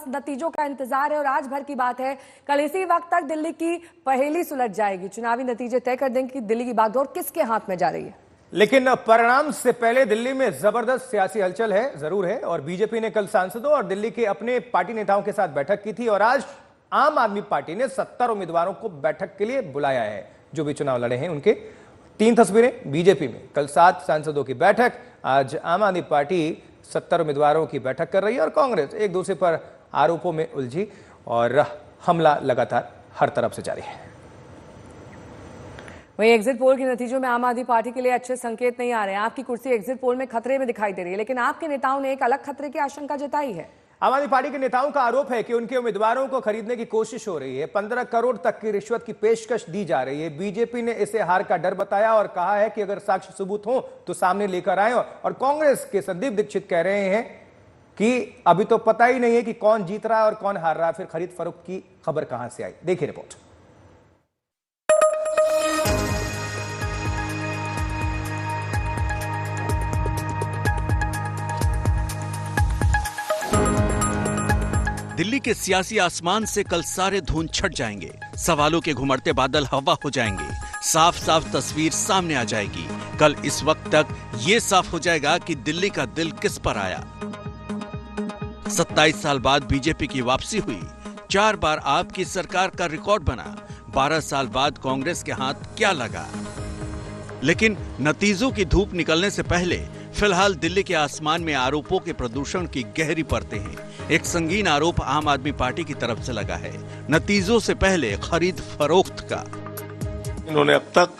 बस नतीजों का इंतजार है और आज भर की बात है, कल इसी वक्त तक दिल्ली की पहेली सुलझ जाएगी। चुनावी नतीजे तय कर देंगे कि दिल्ली की बागडोर किसके हाथ में जा रही है। लेकिन परिणाम से पहले दिल्ली में जबरदस्त सियासी हलचल है, जरूर है। और बीजेपी ने कल सांसदों और दिल्ली के अपने पार्टी नेताओं के साथ बैठक की थी और आज आम आदमी पार्टी ने 70 उम्मीदवारों को बैठक के लिए बुलाया है। जो भी चुनाव लड़े हैं उनके 3 तस्वीरें बीजेपी में, कल 7 सांसदों की बैठक। आज आम आदमी पार्टी 70 उम्मीदवारों की बैठक कर रही है और कांग्रेस एक दूसरे पर आरोपों में उलझी और हमला लगातार हर तरफ से जारी है। वहीं एग्जिट पोल के नतीजों में आम आदमी पार्टी के लिए अच्छे संकेत नहीं आ रहे हैं। आपकी कुर्सी एग्जिट पोल में खतरे में दिखाई दे रही है, लेकिन आपके नेताओं ने एक अलग खतरे की आशंका जताई है। आम आदमी पार्टी के नेताओं का आरोप है कि उनके उम्मीदवारों को खरीदने की कोशिश हो रही है। 15 करोड़ तक की रिश्वत की पेशकश दी जा रही है। बीजेपी ने इसे हार का डर बताया और कहा है कि अगर साक्ष्य सबूत हो तो सामने लेकर आए। और कांग्रेस के संदीप दीक्षित कह रहे हैं कि अभी तो पता ही नहीं है कि कौन जीत रहा है और कौन हार रहा है, फिर खरीद फरोख्त की खबर कहां से आई। देखिए रिपोर्ट। दिल्ली के सियासी आसमान से कल सारे धुंध छट जाएंगे। सवालों के घुमड़ते बादल हवा हो जाएंगे। साफ साफ तस्वीर सामने आ जाएगी। कल इस वक्त तक ये साफ हो जाएगा कि दिल्ली का दिल किस पर आया। 27 साल बाद बीजेपी की वापसी हुई। 4 बार आपकी सरकार का रिकॉर्ड बना। 12 साल बाद कांग्रेस के हाथ क्या लगा। लेकिन नतीजों की धूप निकलने से पहले फिलहाल दिल्ली के आसमान में आरोपों के प्रदूषण की गहरी परतें हैं। एक संगीन आरोप आम आदमी पार्टी की तरफ से लगा है, नतीजों से पहले खरीद फरोख्त का। इन्होंने अब तक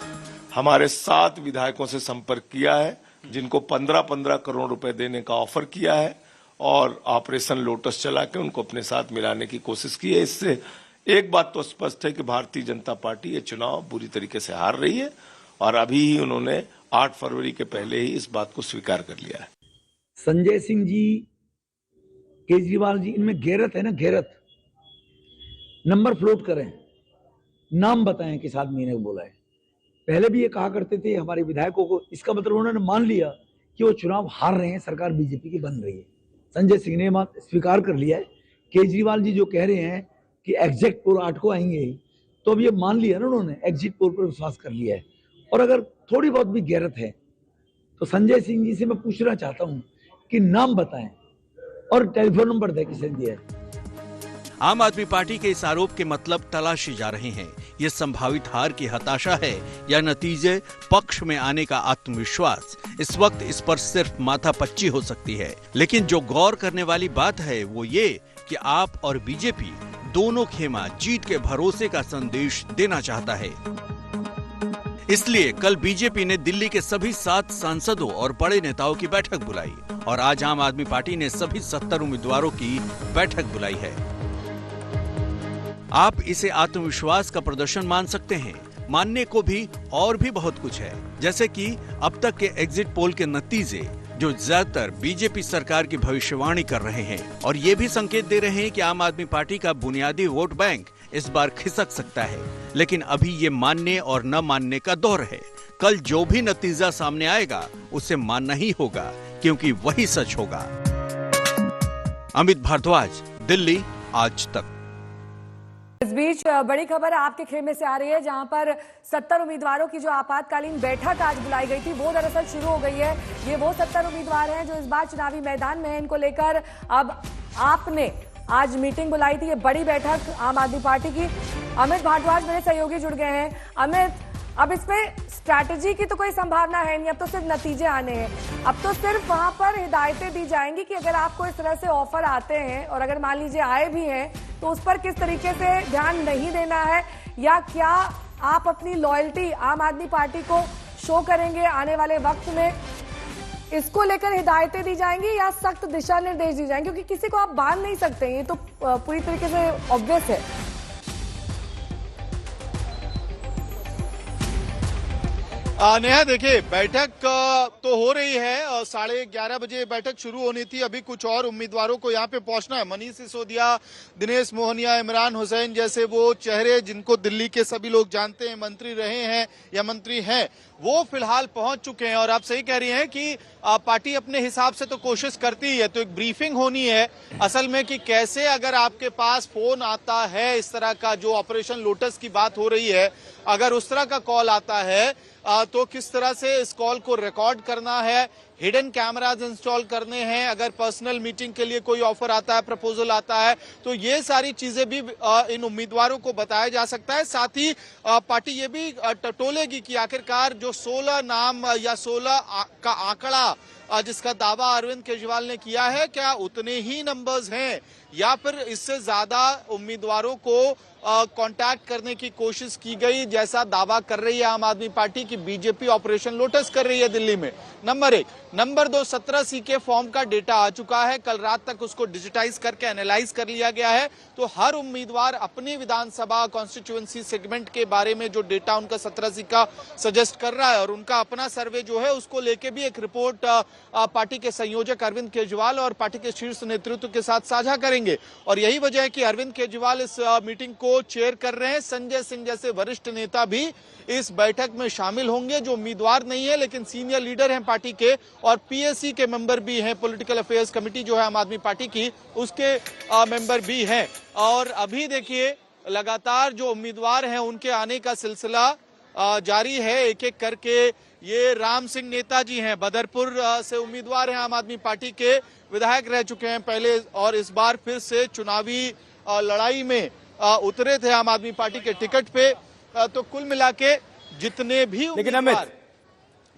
हमारे 7 विधायकों से संपर्क किया है, जिनको 15-15 करोड़ रुपए देने का ऑफर किया है और ऑपरेशन लोटस चला के उनको अपने साथ मिलाने की कोशिश की है। इससे एक बात तो स्पष्ट है कि भारतीय जनता पार्टी ये चुनाव बुरी तरीके से हार रही है और अभी ही उन्होंने 8 फरवरी के पहले ही इस बात को स्वीकार कर लिया है। संजय सिंह जी, केजरीवाल जी, इनमें गैरत है ना, गैरत। नंबर फ्लोट करें, नाम बताएं किस आदमी ने बोला है। पहले भी ये कहा करते थे हमारे विधायकों को, इसका मतलब उन्होंने मान लिया कि वो चुनाव हार रहे हैं, सरकार बीजेपी की बन रही है। संजय सिंह ने स्वीकार कर लिया है। केजरीवाल जी जो कह रहे हैं कि एग्जिट पोल 8 को आएंगे, तो अब ये मान लिया ना उन्होंने, एग्जिट पोल पर विश्वास कर लिया है। और अगर थोड़ी बहुत भी गैरत है तो संजय सिंह जी से मैं पूछना चाहता हूं कि नाम बताएं और टेलीफोन नंबर दें किसने दिया है। आम आदमी पार्टी के इस आरोप के मतलब तलाशे जा रहे हैं। ये संभावित हार की हताशा है या नतीजे पक्ष में आने का आत्मविश्वास। इस वक्त इस पर सिर्फ माथापच्ची हो सकती है, लेकिन जो गौर करने वाली बात है वो ये कि आप और बीजेपी दोनों खेमा जीत के भरोसे का संदेश देना चाहता है। इसलिए कल बीजेपी ने दिल्ली के सभी 7 सांसदों और बड़े नेताओं की बैठक बुलाई और आज आम आदमी पार्टी ने सभी 70 उम्मीदवारों की बैठक बुलाई है। आप इसे आत्मविश्वास का प्रदर्शन मान सकते हैं। मानने को भी और भी बहुत कुछ है, जैसे कि अब तक के एग्जिट पोल के नतीजे जो ज्यादातर बीजेपी सरकार की भविष्यवाणी कर रहे हैं और ये भी संकेत दे रहे हैं कि आम आदमी पार्टी का बुनियादी वोट बैंक इस बार खिसक सकता है। लेकिन अभी ये मानने और न मानने का दौर है। कल जो भी नतीजा सामने आएगा उसे मानना ही होगा, क्योंकि वही सच होगा। अमित भारद्वाज, दिल्ली आज तक। इस बीच बड़ी खबर आपके खेमे से आ रही है, जहां पर 70 उम्मीदवारों की जो आपातकालीन बैठक आज बुलाई गई थी वो दरअसल शुरू हो गई है। ये वो 70 उम्मीदवार हैं जो इस बार चुनावी मैदान में हैं। इनको लेकर अब आपने आज मीटिंग बुलाई थी, ये बड़ी बैठक आम आदमी पार्टी की। अमित भारद्वाज मेरे सहयोगी जुड़ गए हैं। अमित, अब इसमें स्ट्रैटेजी की तो कोई संभावना है नहीं, अब तो सिर्फ नतीजे आने हैं। अब तो सिर्फ वहां पर हिदायतें दी जाएंगी कि अगर आपको इस तरह से ऑफर आते हैं और अगर मान लीजिए आए भी हैं तो उस पर किस तरीके से ध्यान नहीं देना है, या क्या आप अपनी लॉयल्टी आम आदमी पार्टी को शो करेंगे आने वाले वक्त में, इसको लेकर हिदायतें दी जाएंगी या सख्त दिशा निर्देश दी जाएंगे? क्योंकि किसी को आप बांध नहीं सकते, ये तो पूरी तरीके से ऑब्वियस है। नेहा देखिए, बैठक तो हो रही है, 11:30 बजे बैठक शुरू होनी थी। अभी कुछ और उम्मीदवारों को यहाँ पे पहुंचना है। मनीष सिसोदिया, दिनेश मोहनिया, इमरान हुसैन जैसे वो चेहरे जिनको दिल्ली के सभी लोग जानते हैं, मंत्री रहे हैं या मंत्री हैं, वो फिलहाल पहुंच चुके हैं। और आप सही कह रही हैं कि पार्टी अपने हिसाब से तो कोशिश करती ही है। तो एक ब्रीफिंग होनी है असल में कि कैसे अगर आपके पास फोन आता है, इस तरह का जो ऑपरेशन लोटस की बात हो रही है, अगर उस तरह का कॉल आता है तो किस तरह से इस कॉल को रिकॉर्ड करना है, हिडन कैमराज इंस्टॉल करने हैं, अगर पर्सनल मीटिंग के लिए कोई ऑफर आता है, प्रपोजल आता है, तो ये सारी चीजें भी इन उम्मीदवारों को बताया जा सकता है। साथ ही पार्टी ये भी टटोलेगी कि आखिरकार जो 16 नाम या 16 का आंकड़ा जिसका दावा अरविंद केजरीवाल ने किया है, क्या उतने ही नंबर्स हैं या फिर इससे ज्यादा उम्मीदवारों को कांटेक्ट करने की कोशिश की गई, जैसा दावा कर रही है आम आदमी पार्टी की बीजेपी ऑपरेशन लोटस कर रही है दिल्ली में। नंबर 1। नंबर 2, 17 सी के फॉर्म का डेटा आ चुका है, कल रात तक उसको डिजिटाइज करके एनालाइज कर लिया गया है। तो हर उम्मीदवार अपनी विधानसभा कॉन्स्टिट्यूएंसी सेगमेंट के बारे में जो डेटा उनका 17 सी का सजेस्ट कर रहा है और उनका अपना सर्वे जो है उसको लेके भी एक रिपोर्ट पार्टी के संयोजक अरविंद केजरीवाल और पार्टी के शीर्ष नेतृत्व के साथ साझा करेंगे। और यही वजह है कि अरविंद केजरीवाल इस मीटिंग को चेयर कर रहे हैं। संजय सिंह जैसे वरिष्ठ नेता भी इस बैठक में शामिल होंगे, जो उम्मीदवार नहीं है लेकिन सीनियर लीडर हैं पार्टी के और पीएससी के मेंबर भी हैं। पॉलिटिकल अफेयर्स कमेटी जो है आम आदमी पार्टी की, उसके मेंबर भी हैं। और अभी देखिए लगातार जो उम्मीदवार हैं उनके आने का सिलसिला जारी है, एक एक करके। ये राम सिंह नेताजी हैं, बदरपुर से उम्मीदवार हैं, आम आदमी पार्टी के विधायक रह चुके हैं पहले और इस बार फिर से चुनावी लड़ाई में उतरे थे आम आदमी पार्टी के टिकट पे। तो कुल मिला के जितने भी उम्मीदवार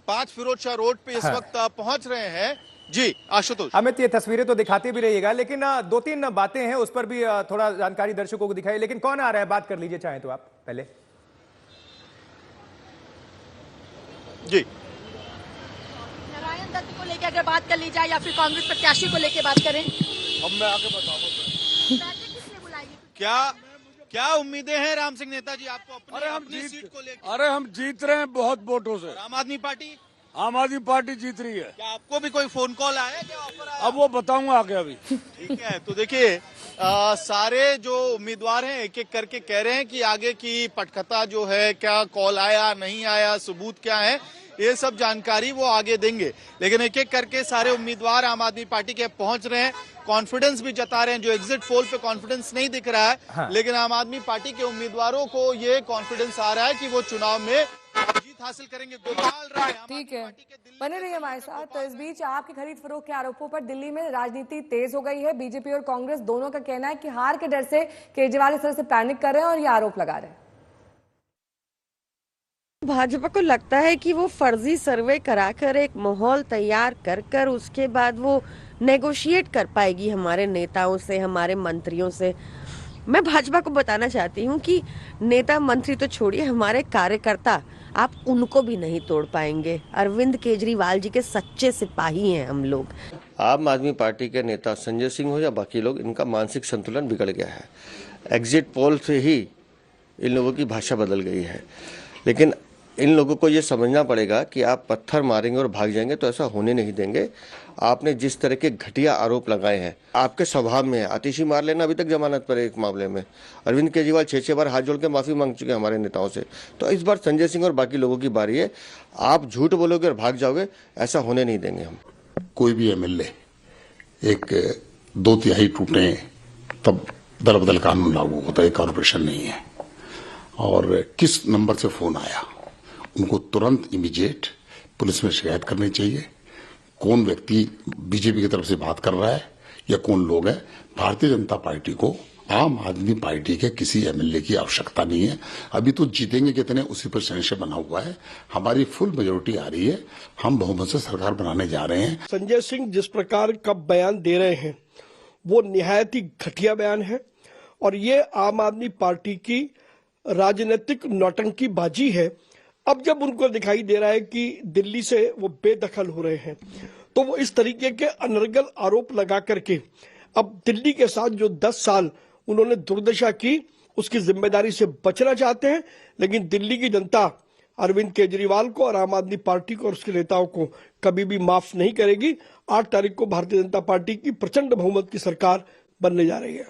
5 फिरोज शाह रोड पे इस वक्त पहुंच रहे हैं। जी आशुतोष। अमित, ये तस्वीरें तो दिखाते भी रहिएगा, लेकिन 2-3 बातें हैं उस पर भी थोड़ा जानकारी दर्शकों को दिखाइए। लेकिन कौन आ रहा है, बात कर लीजिए चाहे तो आप पहले। जी, नारायण दत्त को लेकर अगर बात कर ली जाए या फिर कांग्रेस प्रत्याशी को लेकर बात करें, अब मैं आगे बताऊंगा क्या उम्मीदें हैं राम सिंह नेताजी आपको अपनी सीट को लेकर? अरे हम जीत रहे हैं बहुत वोटों से। आम आदमी पार्टी जीत रही है। क्या आपको भी कोई फोन कॉल आया, क्या ऑफर आया? अब वो बताऊंगा आगे अभी। ठीक है, तो देखिए सारे जो उम्मीदवार हैं एक एक करके कह रहे हैं कि आगे की पटकथा जो है, क्या कॉल आया नहीं आया, सबूत क्या है, ये सब जानकारी वो आगे देंगे। लेकिन एक एक करके सारे उम्मीदवार आम आदमी पार्टी के पहुंच रहे हैं, कॉन्फिडेंस भी जता रहे हैं। जो एग्जिट पोल पे कॉन्फिडेंस नहीं दिख रहा है, हाँ। लेकिन आम आदमी पार्टी के उम्मीदवारों को ये कॉन्फिडेंस आ रहा है कि वो चुनाव में जीत हासिल करेंगे। गोपाल राय ठीक है, बने रहिए हमारे साथ। तो इस बीच आपकी खरीद फरोख्त के आरोपों पर दिल्ली में राजनीति तेज हो गई है। बीजेपी और कांग्रेस दोनों का कहना है कि हार के डर से केजरीवाल इस तरह से पैनिक कर रहे हैं और ये आरोप लगा रहे हैं। भाजपा को लगता है कि वो फर्जी सर्वे कराकर एक माहौल तैयार कर कर उसके बाद वो नेगोशिएट कर पाएगी हमारे नेताओं से, हमारे मंत्रियों से। मैं भाजपा को बताना चाहती हूँ कि नेता मंत्री तो छोड़िए, हमारे कार्यकर्ता आप उनको भी नहीं तोड़ पाएंगे। अरविंद केजरीवाल जी के सच्चे सिपाही हैं हम लोग। आम आदमी पार्टी के नेता संजय सिंह हो या बाकी लोग, इनका मानसिक संतुलन बिगड़ गया है। एग्जिट पोल से ही इन लोगों की भाषा बदल गई है। लेकिन इन लोगों को ये समझना पड़ेगा कि आप पत्थर मारेंगे और भाग जाएंगे तो ऐसा होने नहीं देंगे। आपने जिस तरह के घटिया आरोप लगाए हैं, आपके स्वभाव में है। आतिशी मार लेना अभी तक जमानत पर एक मामले में। अरविंद केजरीवाल 6 बार हाथ जोड़ के माफी मांग चुके हैं हमारे नेताओं से। तो इस बार संजय सिंह और बाकी लोगों की बारी है। आप झूठ बोलोगे और भाग जाओगे, ऐसा होने नहीं देंगे हम। कोई भी एमएलए एक 2/3 टूटे तब दल बदल कानून लागू होता है, कॉर्पोरेशन नहीं है। और किस नंबर से फोन आया, उनको तुरंत इमीडिएट पुलिस में शिकायत करनी चाहिए। कौन व्यक्ति बीजेपी की तरफ से बात कर रहा है या कौन लोग हैं। भारतीय जनता पार्टी को आम आदमी पार्टी के किसी एमएलए की आवश्यकता नहीं है। अभी तो जीतेंगे कितने उसी पर संशय बना हुआ है। हमारी फुल मेजोरिटी आ रही है, हम बहुमत से सरकार बनाने जा रहे हैं। संजय सिंह जिस प्रकार का बयान दे रहे हैं वो निहायत ही घटिया बयान है और ये आम आदमी पार्टी की राजनीतिक नौटंकी बाजी है। अब जब उनको दिखाई दे रहा है कि दिल्ली से वो बेदखल हो रहे हैं तो वो इस तरीके के अनर्गल आरोप लगा करके अब दिल्ली के साथ जो 10 साल उन्होंने दुर्दशा की उसकी जिम्मेदारी से बचना चाहते हैं। लेकिन दिल्ली की जनता अरविंद केजरीवाल को और आम आदमी पार्टी को और उसके नेताओं को कभी भी माफ नहीं करेगी। 8 तारीख को भारतीय जनता पार्टी की प्रचंड बहुमत की सरकार बनने जा रही है।